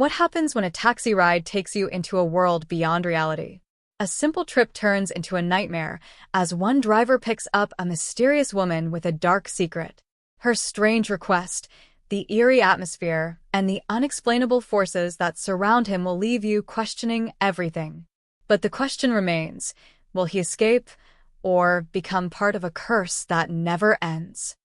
What happens when a taxi ride takes you into a world beyond reality? A simple trip turns into a nightmare as one driver picks up a mysterious woman with a dark secret. Her strange request, the eerie atmosphere, and the unexplainable forces that surround him will leave you questioning everything. But the question remains, will he escape or become part of a curse that never ends?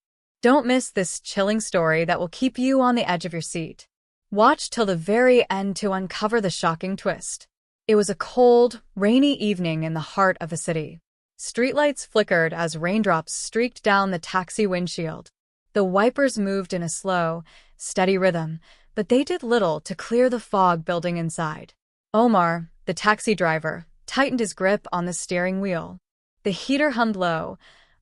Don't miss this chilling story that will keep you on the edge of your seat. Watch till the very end to uncover the shocking twist. It was a cold, rainy evening in the heart of the city. Streetlights flickered as raindrops streaked down the taxi windshield. The wipers moved in a slow, steady rhythm, but they did little to clear the fog building inside. Omar, the taxi driver, tightened his grip on the steering wheel. The heater hummed low,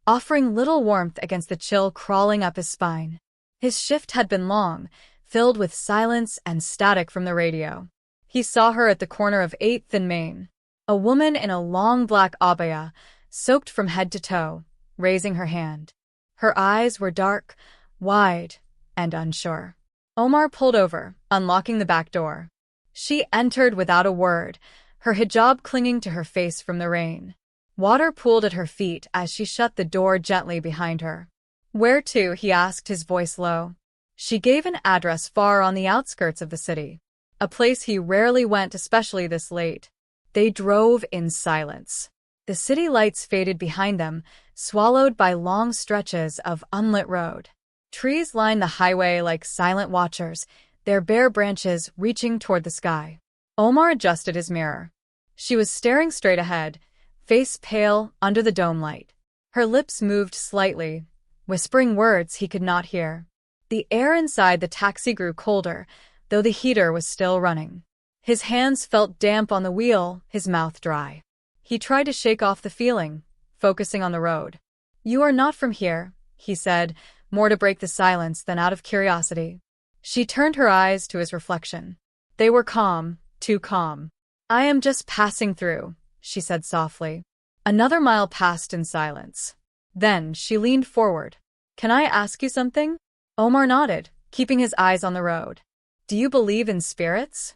offering little warmth against the chill crawling up his spine. His shift had been long, filled with silence and static from the radio. He saw her at the corner of 8th and Main, a woman in a long black abaya, soaked from head to toe, raising her hand. Her eyes were dark, wide, and unsure. Omar pulled over, unlocking the back door. She entered without a word, her hijab clinging to her face from the rain. Water pooled at her feet as she shut the door gently behind her. "Where to?" he asked, his voice low. She gave an address far on the outskirts of the city, a place he rarely went, especially this late. They drove in silence. The city lights faded behind them, swallowed by long stretches of unlit road. Trees lined the highway like silent watchers, their bare branches reaching toward the sky. Omar adjusted his mirror. She was staring straight ahead, face pale under the dome light. Her lips moved slightly, whispering words he could not hear. The air inside the taxi grew colder, though the heater was still running. His hands felt damp on the wheel, his mouth dry. He tried to shake off the feeling, focusing on the road. "You are not from here," he said, more to break the silence than out of curiosity. She turned her eyes to his reflection. They were calm, too calm. "I am just passing through," she said softly. Another mile passed in silence. Then she leaned forward. "Can I ask you something?" Omar nodded, keeping his eyes on the road. "Do you believe in spirits?"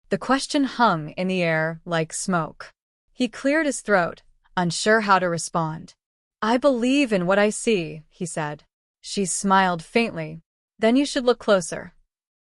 The question hung in the air like smoke. He cleared his throat, unsure how to respond. "I believe in what I see," he said. She smiled faintly. "Then you should look closer."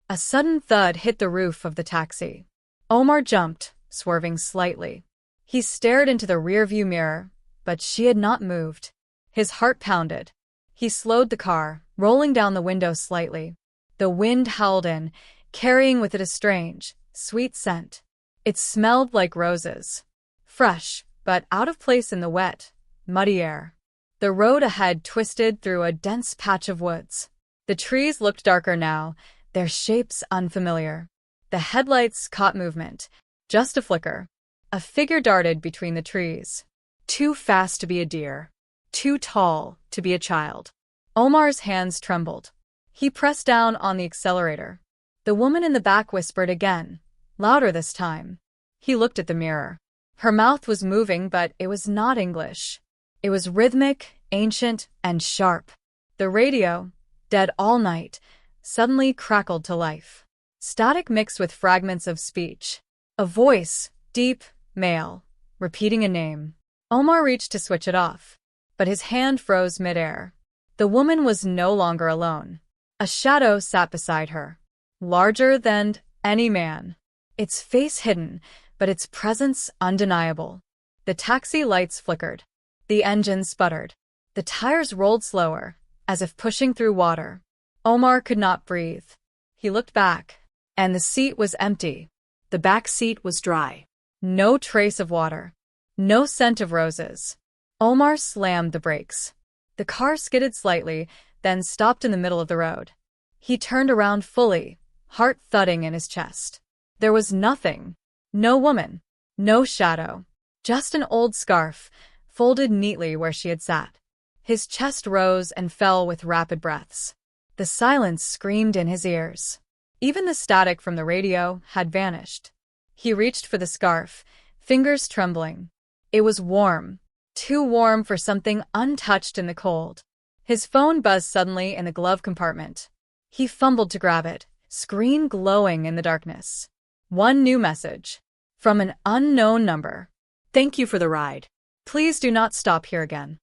A sudden thud hit the roof of the taxi. Omar jumped, swerving slightly. He stared into the rearview mirror, but she had not moved. His heart pounded. He slowed the car, rolling down the window slightly. The wind howled in, carrying with it a strange, sweet scent. It smelled like roses. Fresh, but out of place in the wet, muddy air. The road ahead twisted through a dense patch of woods. The trees looked darker now, their shapes unfamiliar. The headlights caught movement, just a flicker. A figure darted between the trees. Too fast to be a deer. Too tall to be a child. Omar's hands trembled. He pressed down on the accelerator. The woman in the back whispered again, louder this time. He looked at the mirror. Her mouth was moving, but it was not English. It was rhythmic, ancient, and sharp. The radio, dead all night, suddenly crackled to life. Static mixed with fragments of speech. A voice, deep, male, repeating a name. Omar reached to switch it off, but his hand froze midair. The woman was no longer alone. A shadow sat beside her, larger than any man. Its face hidden, but its presence undeniable. The taxi lights flickered. The engine sputtered. The tires rolled slower, as if pushing through water. Omar could not breathe. He looked back, and the seat was empty. The back seat was dry. No trace of water. No scent of roses. Omar slammed the brakes. The car skidded slightly, then stopped in the middle of the road. He turned around fully, heart thudding in his chest. There was nothing. No woman. No shadow. Just an old scarf, folded neatly where she had sat. His chest rose and fell with rapid breaths. The silence screamed in his ears. Even the static from the radio had vanished. He reached for the scarf, fingers trembling. It was warm. Too warm for something untouched in the cold. His phone buzzed suddenly in the glove compartment. He fumbled to grab it, screen glowing in the darkness. One new message. From an unknown number. Thank you for the ride. Please do not stop here again.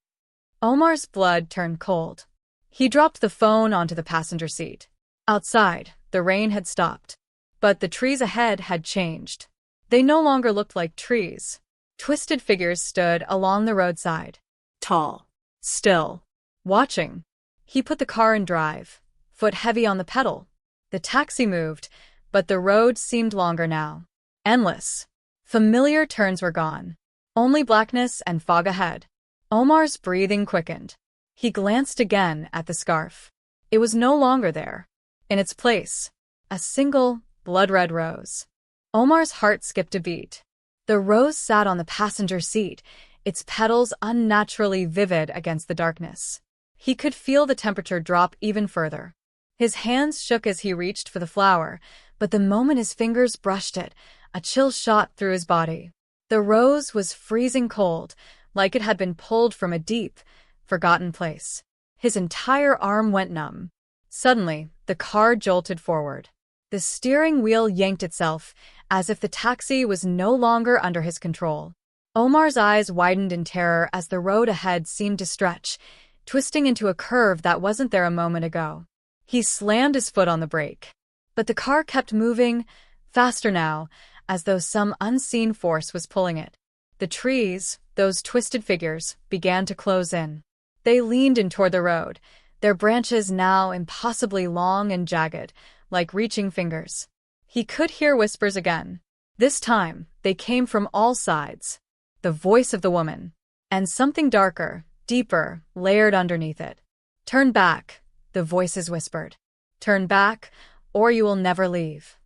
Omar's blood turned cold. He dropped the phone onto the passenger seat. Outside, the rain had stopped. But the trees ahead had changed. They no longer looked like trees. Twisted figures stood along the roadside. Tall. Still. Watching. He put the car in drive, foot heavy on the pedal. The taxi moved, but the road seemed longer now. Endless. Familiar turns were gone. Only blackness and fog ahead. Omar's breathing quickened. He glanced again at the scarf. It was no longer there. In its place, a single, blood-red rose. Omar's heart skipped a beat. The rose sat on the passenger seat, its petals unnaturally vivid against the darkness. He could feel the temperature drop even further. His hands shook as he reached for the flower, but the moment his fingers brushed it, a chill shot through his body. The rose was freezing cold, like it had been pulled from a deep, forgotten place. His entire arm went numb. Suddenly, the car jolted forward. The steering wheel yanked itself, as if the taxi was no longer under his control. Omar's eyes widened in terror as the road ahead seemed to stretch, twisting into a curve that wasn't there a moment ago. He slammed his foot on the brake. But the car kept moving, faster now, as though some unseen force was pulling it. The trees, those twisted figures, began to close in. They leaned in toward the road, their branches now impossibly long and jagged, like reaching fingers. He could hear whispers again. This time, they came from all sides. The voice of the woman. And something darker, deeper, layered underneath it. Turn back, the voices whispered. Turn back, or you will never leave.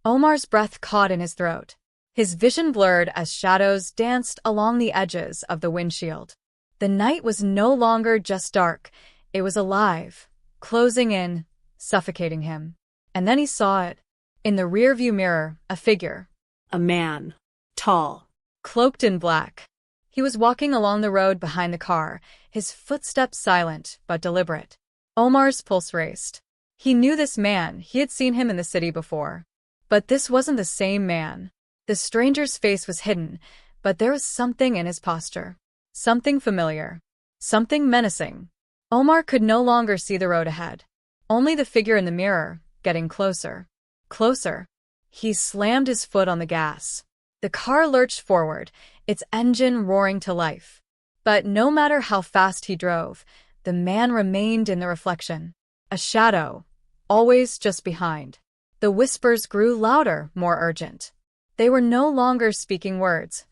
Omar's breath caught in his throat. His vision blurred as shadows danced along the edges of the windshield. The night was no longer just dark, it was alive, closing in, suffocating him. And then he saw it. In the rearview mirror, a figure. A man. Tall. Cloaked in black. He was walking along the road behind the car, his footsteps silent but deliberate. Omar's pulse raced. He knew this man, he had seen him in the city before. But this wasn't the same man. The stranger's face was hidden, but there was something in his posture. Something familiar. Something menacing. Omar could no longer see the road ahead. Only the figure in the mirror, getting closer. Closer. He slammed his foot on the gas. The car lurched forward, its engine roaring to life. But no matter how fast he drove, the man remained in the reflection. A shadow, always just behind. The whispers grew louder, more urgent. They were no longer speaking words,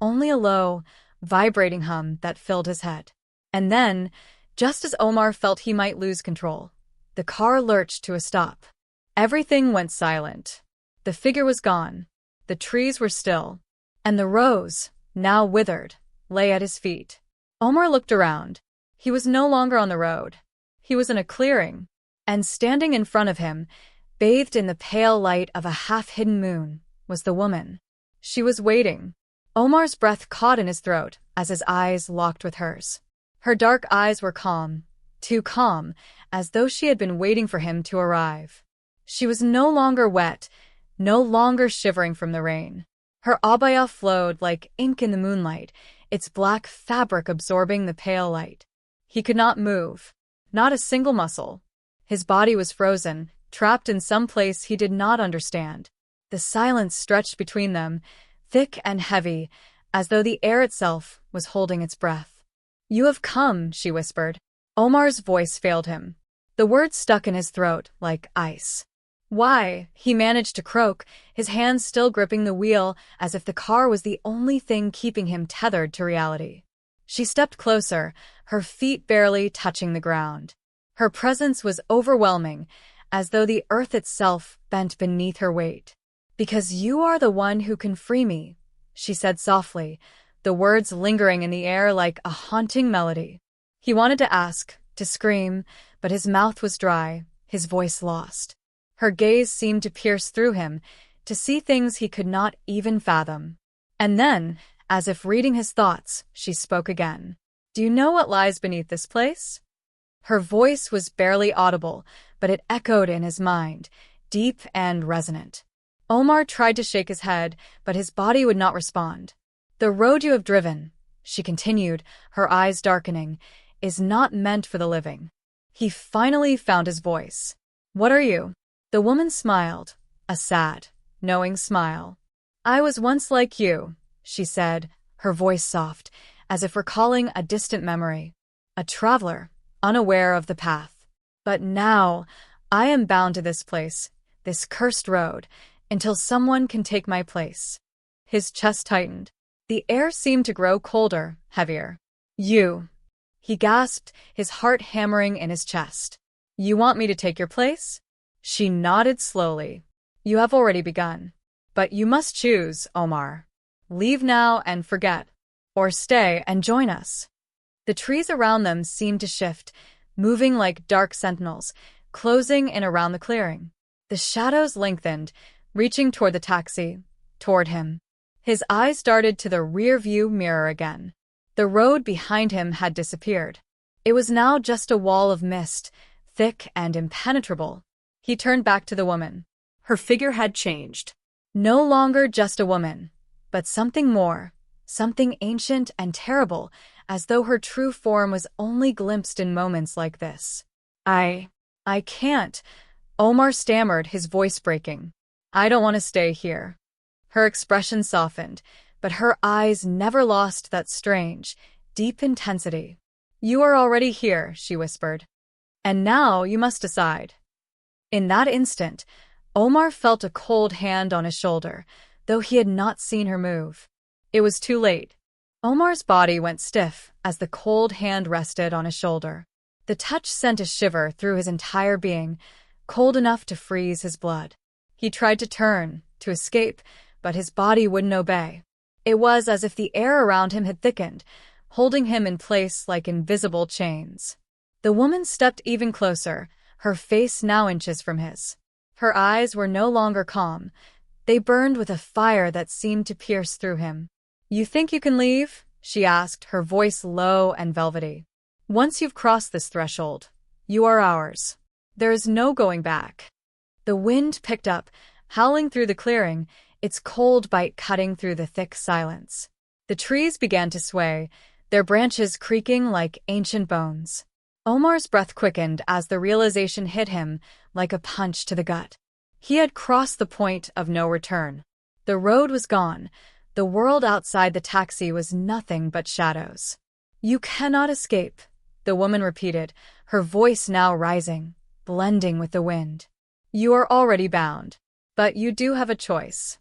only a low, vibrating hum that filled his head. And then, just as Omar felt he might lose control, the car lurched to a stop. Everything went silent. The figure was gone. The trees were still. And the rose, now withered, lay at his feet. Omar looked around. He was no longer on the road. He was in a clearing. And standing in front of him, bathed in the pale light of a half-hidden moon, was the woman. She was waiting. Omar's breath caught in his throat as his eyes locked with hers. Her dark eyes were calm, too calm, as though she had been waiting for him to arrive. She was no longer wet, no longer shivering from the rain. Her abaya flowed like ink in the moonlight, its black fabric absorbing the pale light. He could not move, not a single muscle. His body was frozen, trapped in some place he did not understand. The silence stretched between them, thick and heavy, as though the air itself was holding its breath. "You have come," she whispered. Omar's voice failed him. The words stuck in his throat like ice. "Why?" he managed to croak, his hands still gripping the wheel as if the car was the only thing keeping him tethered to reality. She stepped closer, her feet barely touching the ground. Her presence was overwhelming, as though the earth itself bent beneath her weight. "Because you are the one who can free me," she said softly, the words lingering in the air like a haunting melody. He wanted to ask, to scream, but his mouth was dry, his voice lost. Her gaze seemed to pierce through him, to see things he could not even fathom. And then, as if reading his thoughts, she spoke again. "Do you know what lies beneath this place?" Her voice was barely audible, but it echoed in his mind, deep and resonant. Omar tried to shake his head, but his body would not respond. "The road you have driven," she continued, her eyes darkening, "is not meant for the living." He finally found his voice. "What are you?" The woman smiled, a sad, knowing smile. "I was once like you," she said, her voice soft, as if recalling a distant memory. "A traveler, unaware of the path. But now, I am bound to this place, this cursed road, until someone can take my place." His chest tightened. The air seemed to grow colder, heavier. "You," he gasped, his heart hammering in his chest. "You want me to take your place?" She nodded slowly. "You have already begun. But you must choose, Omar. Leave now and forget. Or stay and join us." The trees around them seemed to shift, moving like dark sentinels, closing in around the clearing. The shadows lengthened, reaching toward the taxi, toward him. His eyes darted to the rear-view mirror again. The road behind him had disappeared. It was now just a wall of mist, thick and impenetrable. He turned back to the woman. Her figure had changed. No longer just a woman, but something more, something ancient and terrible, as though her true form was only glimpsed in moments like this. I can't," Omar stammered, his voice breaking. "I don't want to stay here." Her expression softened, but her eyes never lost that strange, deep intensity. "You are already here," she whispered. "And now you must decide." In that instant, Omar felt a cold hand on his shoulder, though he had not seen her move. It was too late. Omar's body went stiff as the cold hand rested on his shoulder. The touch sent a shiver through his entire being, cold enough to freeze his blood. He tried to turn, to escape, but his body wouldn't obey. It was as if the air around him had thickened, holding him in place like invisible chains. The woman stepped even closer, her face now inches from his. Her eyes were no longer calm. They burned with a fire that seemed to pierce through him. "You think you can leave?" she asked, her voice low and velvety. "Once you've crossed this threshold, you are ours. There is no going back." The wind picked up, howling through the clearing, its cold bite cutting through the thick silence. The trees began to sway, their branches creaking like ancient bones. Omar's breath quickened as the realization hit him like a punch to the gut. He had crossed the point of no return. The road was gone. The world outside the taxi was nothing but shadows. "You cannot escape," the woman repeated, her voice now rising, blending with the wind. "You are already bound. But you do have a choice."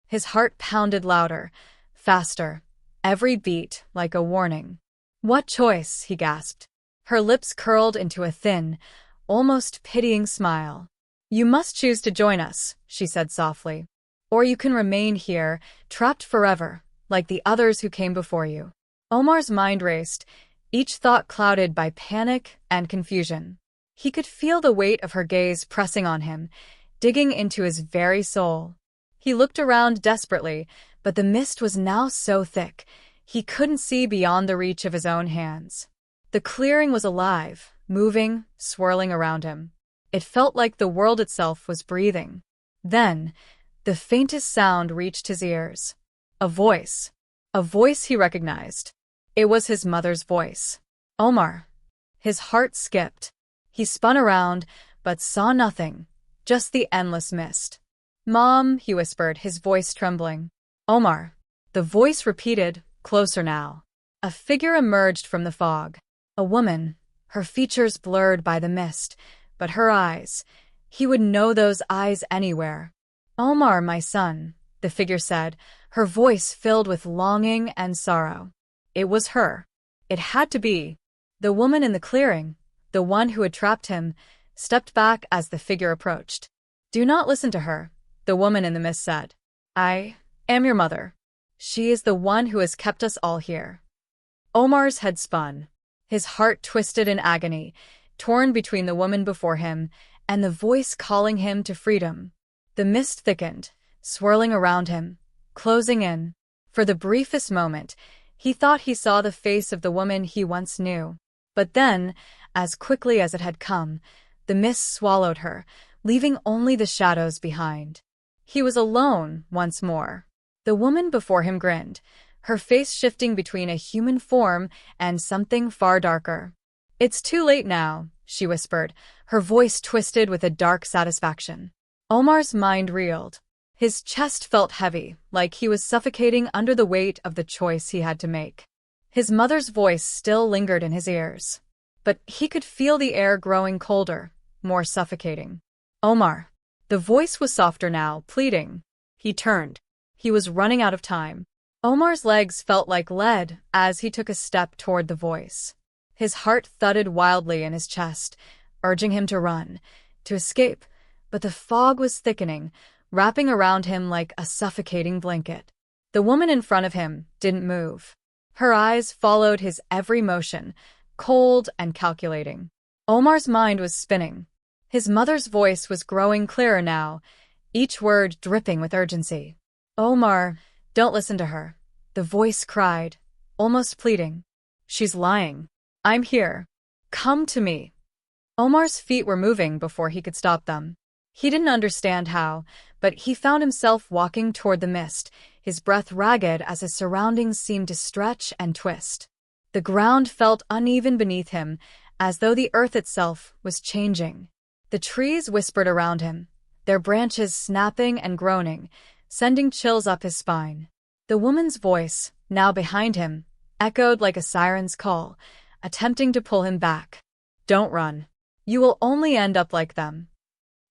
His heart pounded louder, faster, every beat like a warning. "What choice?" he gasped. Her lips curled into a thin, almost pitying smile. "You must choose to join us," she said softly. "Or you can remain here, trapped forever, like the others who came before you." Omar's mind raced, each thought clouded by panic and confusion. He could feel the weight of her gaze pressing on him, digging into his very soul. He looked around desperately, but the mist was now so thick, he couldn't see beyond the reach of his own hands. The clearing was alive, moving, swirling around him. It felt like the world itself was breathing. Then, the faintest sound reached his ears. A voice he recognized. It was his mother's voice. "Omar." His heart skipped. He spun around, but saw nothing, just the endless mist. "Mom," he whispered, his voice trembling. "Omar." The voice repeated, closer now. A figure emerged from the fog. A woman, her features blurred by the mist, but her eyes, he would know those eyes anywhere. "Omar, my son," the figure said, her voice filled with longing and sorrow. It was her. It had to be. The woman in the clearing, the one who had trapped him, stepped back as the figure approached. "Do not listen to her," the woman in the mist said. "I am your mother. She is the one who has kept us all here." Omar's head spun. His heart twisted in agony, torn between the woman before him and the voice calling him to freedom. The mist thickened, swirling around him, closing in. For the briefest moment, he thought he saw the face of the woman he once knew. But then, as quickly as it had come, the mist swallowed her, leaving only the shadows behind. He was alone once more. The woman before him grinned, her face shifting between a human form and something far darker. "It's too late now," she whispered, her voice twisted with a dark satisfaction. Omar's mind reeled. His chest felt heavy, like he was suffocating under the weight of the choice he had to make. His mother's voice still lingered in his ears, but he could feel the air growing colder, more suffocating. "Omar." The voice was softer now, pleading. He turned. He was running out of time. Omar's legs felt like lead as he took a step toward the voice. His heart thudded wildly in his chest, urging him to run, to escape, but the fog was thickening, wrapping around him like a suffocating blanket. The woman in front of him didn't move. Her eyes followed his every motion, cold and calculating. Omar's mind was spinning. His mother's voice was growing clearer now, each word dripping with urgency. "Omar, don't listen to her," the voice cried, almost pleading. "She's lying. I'm here. Come to me." Omar's feet were moving before he could stop them. He didn't understand how, but he found himself walking toward the mist, his breath ragged as his surroundings seemed to stretch and twist. The ground felt uneven beneath him, as though the earth itself was changing. The trees whispered around him, their branches snapping and groaning, sending chills up his spine. The woman's voice, now behind him, echoed like a siren's call, attempting to pull him back. "Don't run. You will only end up like them."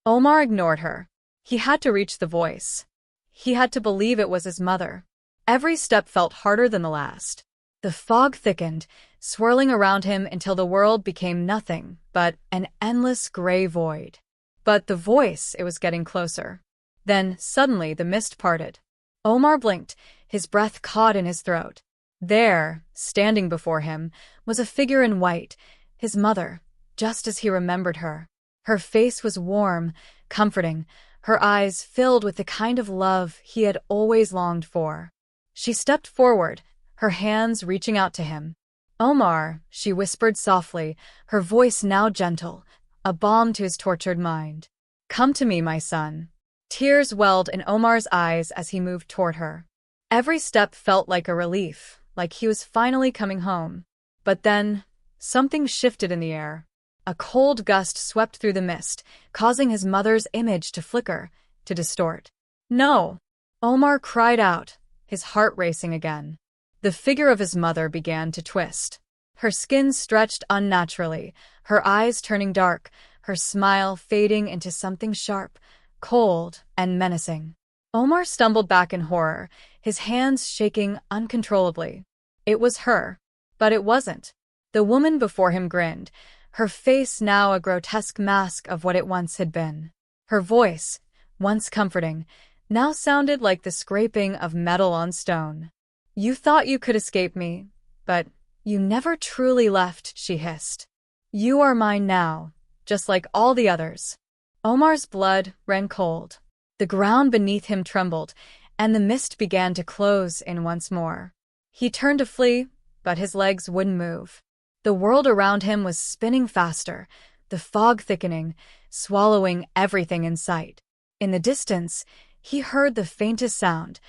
Omar ignored her. He had to reach the voice. He had to believe it was his mother. Every step felt harder than the last. The fog thickened, swirling around him until the world became nothing but an endless gray void. But the voice, it was getting closer. Then, suddenly, the mist parted. Omar blinked, his breath caught in his throat. There, standing before him, was a figure in white, his mother, just as he remembered her. Her face was warm, comforting, her eyes filled with the kind of love he had always longed for. She stepped forward, her hands reaching out to him. "Omar," she whispered softly, her voice now gentle, a balm to his tortured mind. "Come to me, my son." Tears welled in Omar's eyes as he moved toward her. Every step felt like a relief, like he was finally coming home. But then, something shifted in the air. A cold gust swept through the mist, causing his mother's image to flicker, to distort. "No!" Omar cried out, his heart racing again. The figure of his mother began to twist. Her skin stretched unnaturally, her eyes turning dark, her smile fading into something sharp, cold, and menacing. Omar stumbled back in horror, his hands shaking uncontrollably. It was her. But it wasn't. The woman before him grinned, her face now a grotesque mask of what it once had been. Her voice, once comforting, now sounded like the scraping of metal on stone. "You thought you could escape me, but you never truly left," she hissed. "You are mine now, just like all the others." Omar's blood ran cold. The ground beneath him trembled, and the mist began to close in once more. He turned to flee, but his legs wouldn't move. The world around him was spinning faster, the fog thickening, swallowing everything in sight. In the distance, he heard the faintest sound,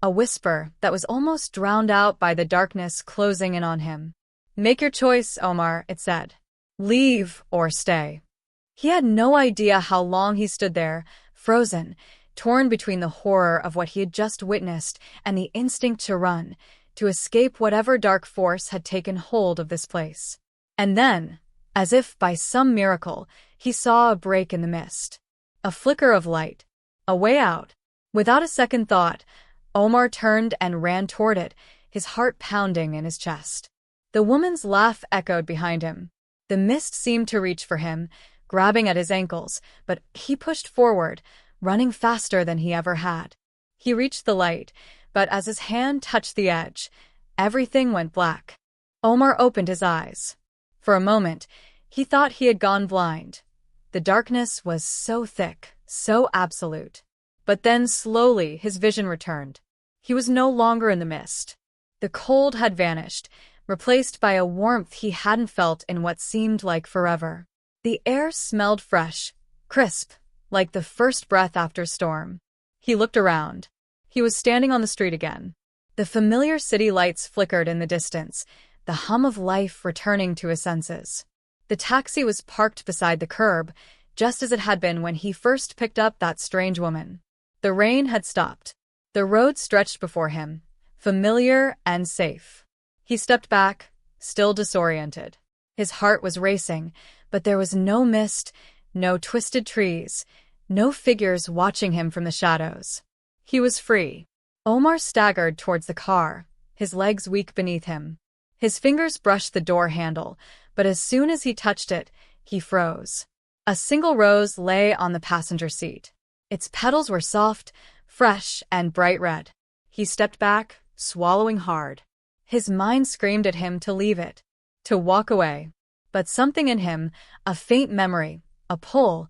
a whisper that was almost drowned out by the darkness closing in on him. "Make your choice, Omar," it said. "Leave or stay." He had no idea how long he stood there, frozen, torn between the horror of what he had just witnessed and the instinct to run, to escape whatever dark force had taken hold of this place. And then, as if by some miracle, he saw a break in the mist. A flicker of light. A way out. Without a second thought, Omar turned and ran toward it, his heart pounding in his chest. The woman's laugh echoed behind him. The mist seemed to reach for him, grabbing at his ankles, but he pushed forward, running faster than he ever had. He reached the light, but as his hand touched the edge, everything went black. Omar opened his eyes. For a moment, he thought he had gone blind. The darkness was so thick, so absolute. But then slowly his vision returned. He was no longer in the mist. The cold had vanished, replaced by a warmth he hadn't felt in what seemed like forever. The air smelled fresh, crisp, like the first breath after storm. He looked around. He was standing on the street again. The familiar city lights flickered in the distance, the hum of life returning to his senses. The taxi was parked beside the curb, just as it had been when he first picked up that strange woman. The rain had stopped. The road stretched before him, familiar and safe. He stepped back, still disoriented. His heart was racing, but there was no mist, no twisted trees, no figures watching him from the shadows. He was free. Omar staggered towards the car, his legs weak beneath him. His fingers brushed the door handle, but as soon as he touched it, he froze. A single rose lay on the passenger seat. Its petals were soft, fresh, and bright red. He stepped back, swallowing hard. His mind screamed at him to leave it, to walk away. But something in him, a faint memory, a pull,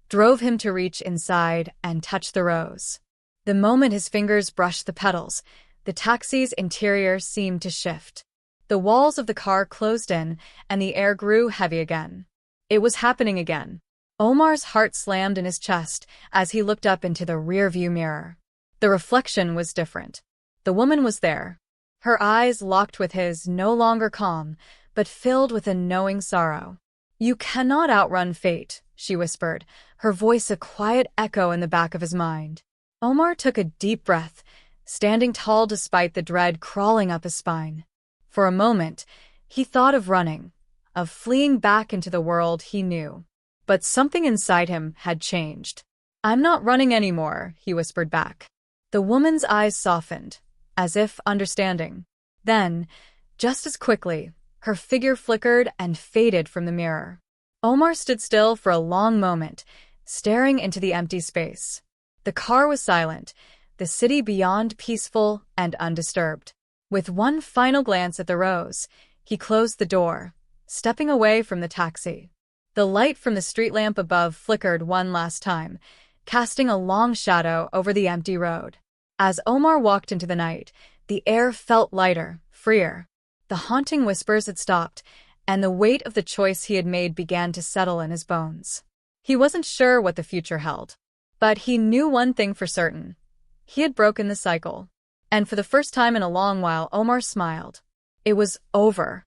drove him to reach inside and touch the rose. The moment his fingers brushed the petals, the taxi's interior seemed to shift. The walls of the car closed in, and the air grew heavy again. It was happening again. Omar's heart slammed in his chest as he looked up into the rearview mirror. The reflection was different. The woman was there. Her eyes locked with his, no longer calm, but filled with a knowing sorrow. "You cannot outrun fate," she whispered, her voice a quiet echo in the back of his mind. Omar took a deep breath, standing tall despite the dread crawling up his spine. For a moment, he thought of running, of fleeing back into the world he knew. But something inside him had changed. "I'm not running anymore," he whispered back. The woman's eyes softened, as if understanding. Then, just as quickly, her figure flickered and faded from the mirror. Omar stood still for a long moment, staring into the empty space. The car was silent, the city beyond peaceful and undisturbed. With one final glance at the rose, he closed the door, stepping away from the taxi. The light from the street lamp above flickered one last time, casting a long shadow over the empty road. As Omar walked into the night, the air felt lighter, freer. The haunting whispers had stopped, and the weight of the choice he had made began to settle in his bones. He wasn't sure what the future held, but he knew one thing for certain. He had broken the cycle. And for the first time in a long while, Omar smiled. It was over.